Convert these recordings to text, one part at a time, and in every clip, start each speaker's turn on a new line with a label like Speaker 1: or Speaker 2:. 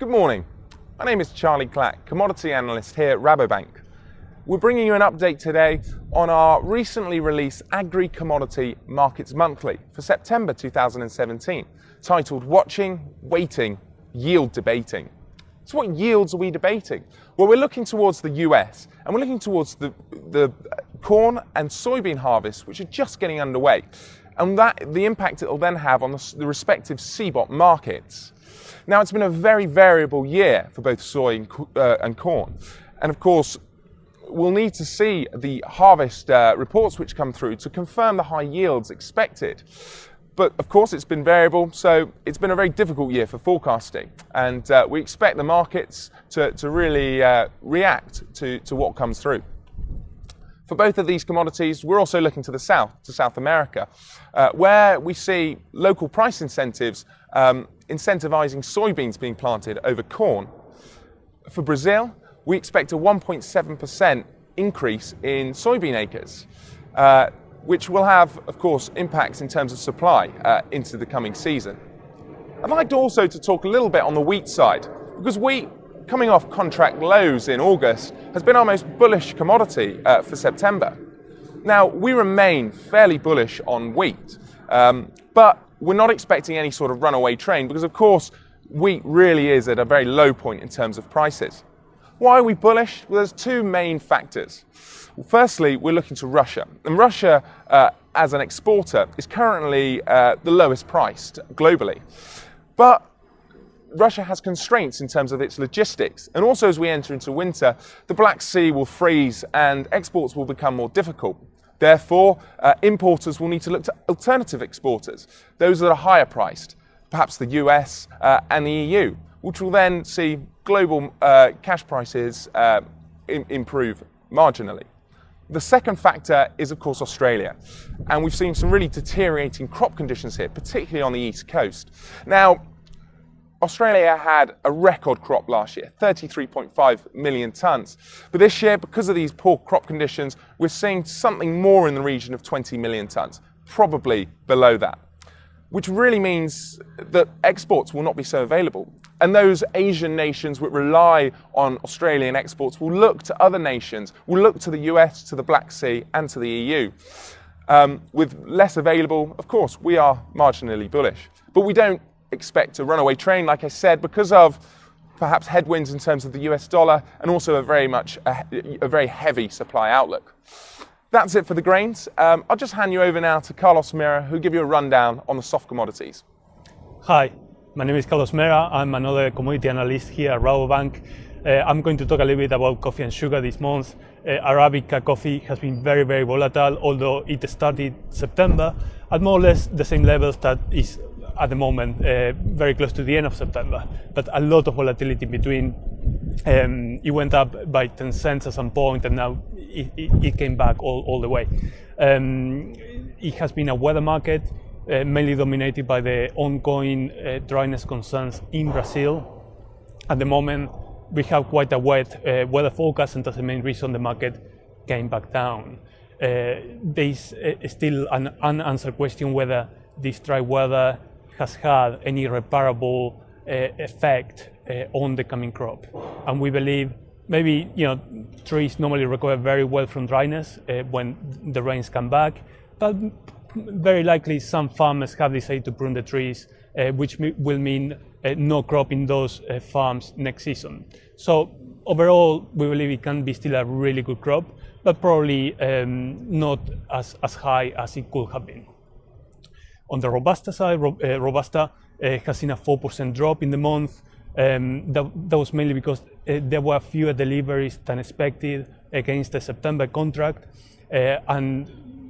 Speaker 1: Good morning. My name is Charlie Clack, commodity analyst here at Rabobank. We're bringing you an update today on our recently released Agri Commodity Markets Monthly for September 2017, titled Watching, Waiting, Yield Debating. So what yields are we debating? Well, we're looking towards the US, and we're looking towards the corn and soybean harvests, which are just getting underway, and the impact it will then have on the respective CBOT markets. Now, it's been a very variable year for both soy and corn, and of course, we'll need to see the harvest reports which come through to confirm the high yields expected. But of course, it's been variable, so it's been a very difficult year for forecasting, and we expect the markets to really react to what comes through. For both of these commodities, we're also looking to the south, to South America, where we see local price incentives incentivizing soybeans being planted over corn. For Brazil, we expect a 1.7% increase in soybean acres, which will have, of course, impacts in terms of supply into the coming season. I'd like also to talk a little bit on the wheat side, because wheat, coming off contract lows in August, has been our most bullish commodity for September. Now, we remain fairly bullish on wheat, but we're not expecting any sort of runaway train because, of course, wheat really is at a very low point in terms of prices. Why are we bullish? Well, there's two main factors. Well, firstly, we're looking to Russia, and Russia, as an exporter, is currently the lowest priced globally. But Russia has constraints in terms of its logistics, and also as we enter into winter, the Black Sea will freeze and exports will become more difficult. Therefore, importers will need to look to alternative exporters, those that are higher priced, perhaps the US and the EU, which will then see global cash prices improve marginally. The second factor is, of course, Australia, and we've seen some really deteriorating crop conditions here, particularly on the east coast. Now, Australia had a record crop last year, 33.5 million tonnes. But this year, because of these poor crop conditions, we're seeing something more in the region of 20 million tonnes, probably below that, which really means that exports will not be so available. And those Asian nations which rely on Australian exports will look to other nations, will look to the US, to the Black Sea, and to the EU. With less available, of course, we are marginally bullish. But we don't expect a runaway train, like I said, because of perhaps headwinds in terms of the US dollar and also a very heavy supply outlook. That's it for the grains. I'll just hand you over now to Carlos Mera, who'll give you a rundown on the soft commodities.
Speaker 2: Hi, my name is Carlos Mera. I'm another commodity analyst here at Rabobank. I'm going to talk a little bit about coffee and sugar this month. Arabica coffee has been very, very volatile, although it started September at more or less the same levels that is at the moment, very close to the end of September, but a lot of volatility in between. It went up by 10 cents at some point, and now it came back all the way. It has been a weather market, mainly dominated by the ongoing dryness concerns in Brazil. At the moment, we have quite a wet weather forecast, and that's the main reason the market came back down. There's still an unanswered question whether this dry weather has had any reparable effect on the coming crop. And we believe maybe, trees normally recover very well from dryness when the rains come back, but very likely some farmers have decided to prune the trees, which will mean no crop in those farms next season. So overall, we believe it can be still a really good crop, but probably not as high as it could have been. On the Robusta side, Robusta has seen a 4% drop in the month. That was mainly because there were fewer deliveries than expected against the September contract. And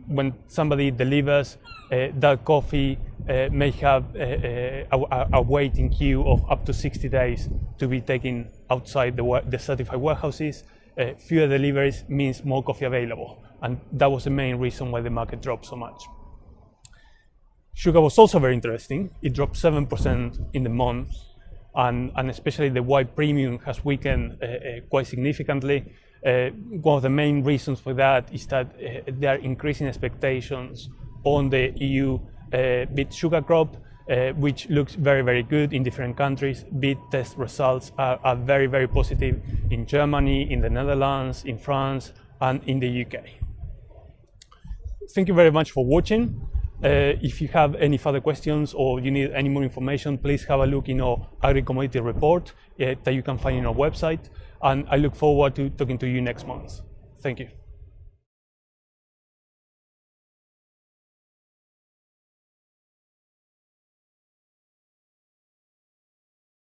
Speaker 2: when somebody delivers, that coffee may have a waiting queue of up to 60 days to be taken outside the certified warehouses. Fewer deliveries means more coffee available. And that was the main reason why the market dropped so much. Sugar was also very interesting. It dropped 7% in the month, and especially the white premium has weakened quite significantly. One of the main reasons for that is that there are increasing expectations on the EU beet sugar crop, which looks very, very good in different countries. Beet test results are very, very positive in Germany, in the Netherlands, in France, and in the UK. Thank you very much for watching. If you have any further questions or you need any more information, please have a look in our Agri Commodity report that you can find on our website. And I look forward to talking to you next month. Thank you.